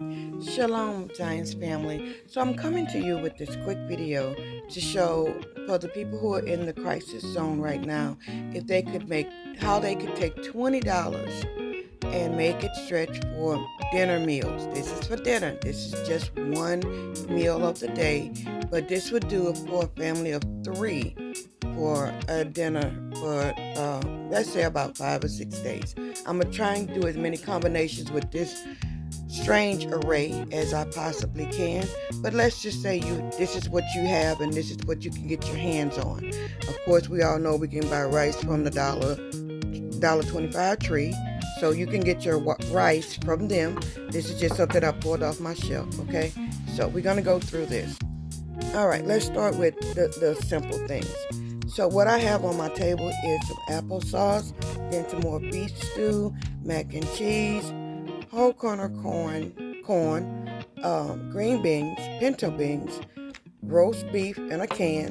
Shalom, Giants family. So I'm coming to you with this quick video to show for the people who are in the crisis zone right now, if they could make how they could take $20 and make it stretch for dinner meals. This is for dinner. This is just one meal of the day, but this would do it for a family of three for a dinner for let's say about 5 or 6 days. I'm gonna try and do as many combinations with this strange array as I possibly can. But let's just say this is what you have and this is what you can get your hands on. Of course, we all know we can buy rice from the dollar 25 tree. So you can get your rice from them. This is just something I pulled off my shelf, okay? So we're gonna go through this. All right, let's start with the simple things. So what I have on my table is some applesauce, then some more beef stew, mac and cheese, whole corner corn, green beans, pinto beans, roast beef in a can,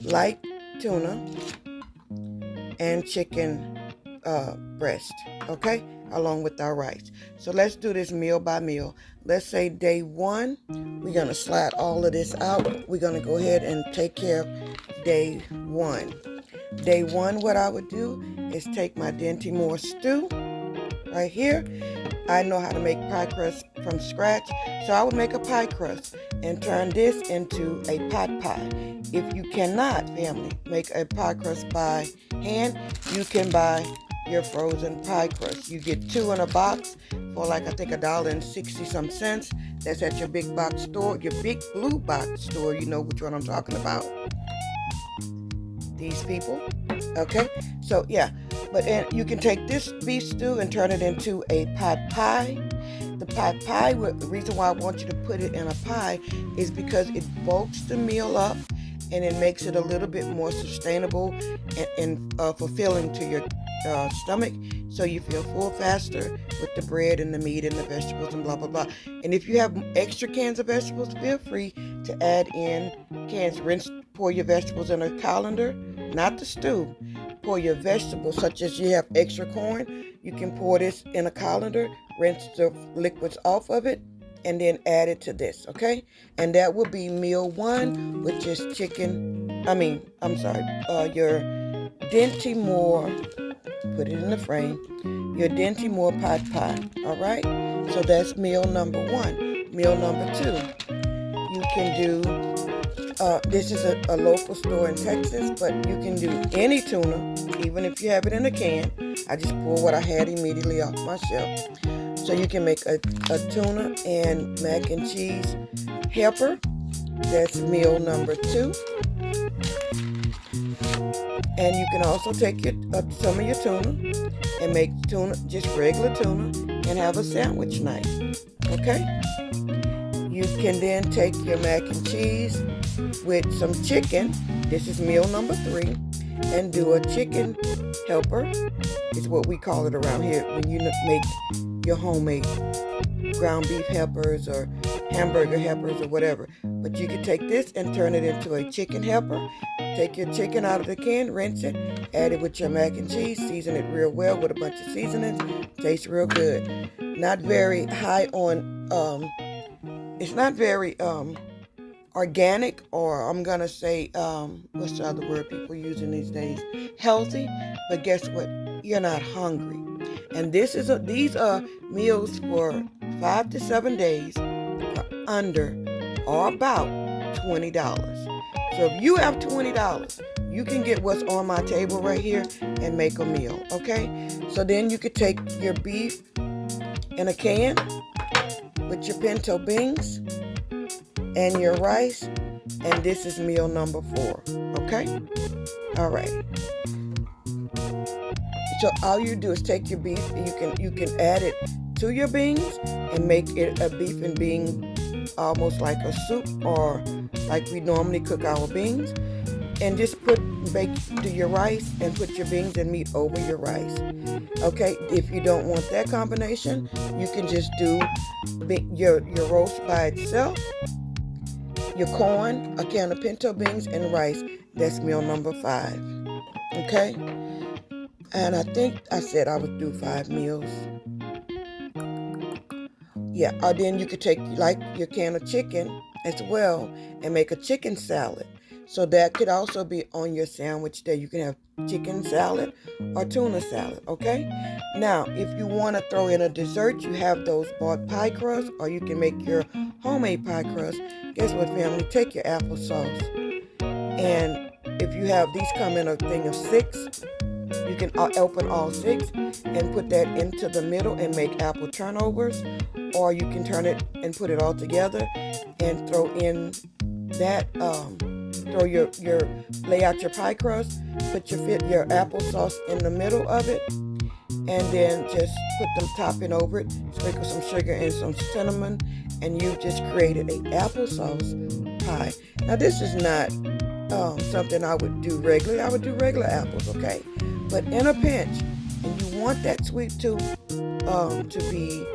light tuna, and chicken breast, okay, along with our rice. So let's do this meal by meal. Let's say day one, we're gonna slide all of this out. We're gonna go ahead and take care of day one. Day one, what I would do is take my Dinty Moore stew right here. I know how to make pie crust from scratch, so I would make a pie crust and turn this into a pot pie. If you cannot, family, make a pie crust by hand, you can buy your frozen pie crust. You get 2 in a box for like I think $1.60 some. That's at your big box store, your big blue box store. You know which one I'm talking about. These people, okay? So yeah, but you can take this beef stew and turn it into a pot pie. The pot pie, the reason why I want you to put it in a pie is because it bulks the meal up and it makes it a little bit more sustainable and fulfilling to your stomach, so you feel full faster with the bread and the meat and the vegetables and blah blah blah. And if you have extra cans of vegetables, feel free to add in cans. Pour your vegetables in a colander, not the stew. Pour your vegetables, such as you have extra corn, you can pour this in a colander, rinse the liquids off of it, and then add it to this, okay? And that will be meal one, which is your Dinty Moore, put it in the frame, your Dinty Moore pot pie, all right? So that's meal number one. Meal number two, you can do, this is a local store in Texas, but you can do any tuna, even if you have it in a can. I just pull what I had immediately off my shelf. So you can make a tuna and mac and cheese helper. That's meal number two. And you can also take some of your tuna and make tuna, just regular tuna, and have a sandwich night. Okay? You can then take your mac and cheese with some chicken. This is meal number three. And do a chicken helper. It's what we call it around here when you make your homemade ground beef helpers or hamburger helpers or whatever. But you can take this and turn it into a chicken helper. Take your chicken out of the can, rinse it, add it with your mac and cheese, season it real well with a bunch of seasonings. Tastes real good. Not very high on, it's not very organic, or I'm gonna say, what's the other word people using these days? Healthy. But guess what? You're not hungry. And these are meals for 5 to 7 days for under or about $20. So if you have $20, you can get what's on my table right here and make a meal, okay? So then you could take your beef in a can with your pinto beans and your rice, and this is meal number 4, okay? All right. So all you do is take your beef, and you can add it to your beans and make it a beef and bean, almost like a soup, or like we normally cook our beans, and just do your rice and put your beans and meat over your rice. Okay, if you don't want that combination, you can just do your roast by itself, your corn, a can of pinto beans, and rice. That's meal number 5. Okay? And I think I said I would do 5 meals. Yeah, or then you could take like your can of chicken as well and make a chicken salad. So that could also be on your sandwich there. You can have chicken salad or tuna salad, okay? Now, if you want to throw in a dessert, you have those bought pie crusts, or you can make your homemade pie crust. Guess what, family? Take your applesauce. And if you have these come in a thing of 6, you can open all 6 and put that into the middle and make apple turnovers, or you can turn it and put it all together and throw in that lay out your pie crust, put your applesauce in the middle of it, and then just put them topping over it, sprinkle some sugar and some cinnamon, and you just created a applesauce pie. Now this is not something I would do regularly. I would do regular apples, okay? But in a pinch, and you want that sweet tooth to be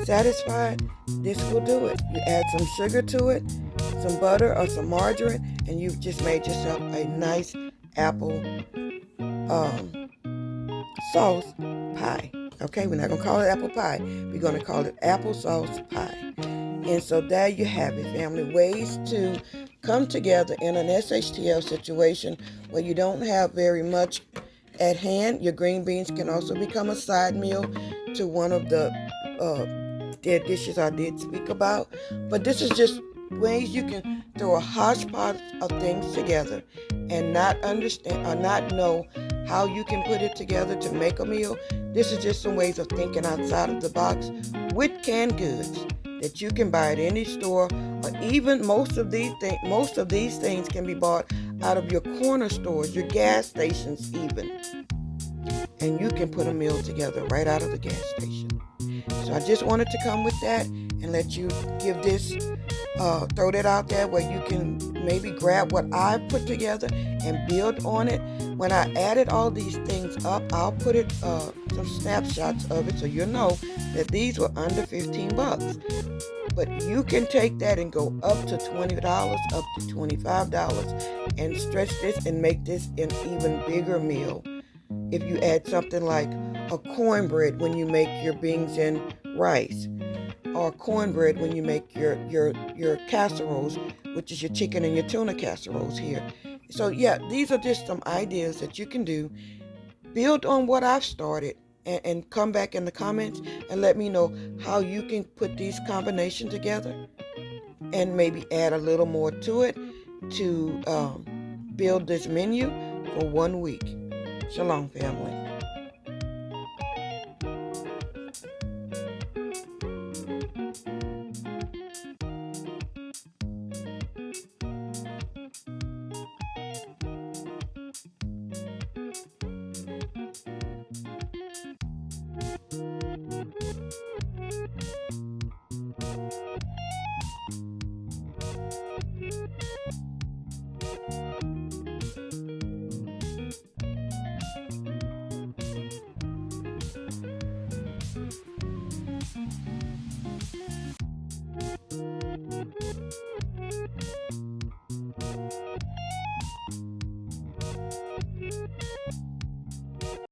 satisfied, this will do it. You add some sugar to it, some butter or some margarine, and you've just made yourself a nice apple sauce pie. Okay, we're not going to call it apple pie. We're going to call it applesauce pie. And so there you have it, family. Ways to come together in an SHTL situation where you don't have very much at hand. Your green beans can also become a side meal to one of the dishes I did speak about. But this is just ways you can throw a hodgepodge of things together and not understand or not know how you can put it together to make a meal. This is just some ways of thinking outside of the box with canned goods that you can buy at any store, or even most of these things can be bought out of your corner stores, your gas stations even. And you can put a meal together right out of the gas station. So I just wanted to come with that and let you give this, throw that out there where you can maybe grab what I put together and build on it. When I added all these things up, I'll put it some snapshots of it so you'll know that these were under $15. But you can take that and go up to $20, up to $25, and stretch this and make this an even bigger meal. If you add something like a cornbread when you make your beans and rice, or cornbread when you make your casseroles, which is your chicken and your tuna casseroles here. So yeah, these are just some ideas that you can do. Build on what I've started and come back in the comments and let me know how you can put these combinations together and maybe add a little more to it to build this menu for 1 week. Shalom, family.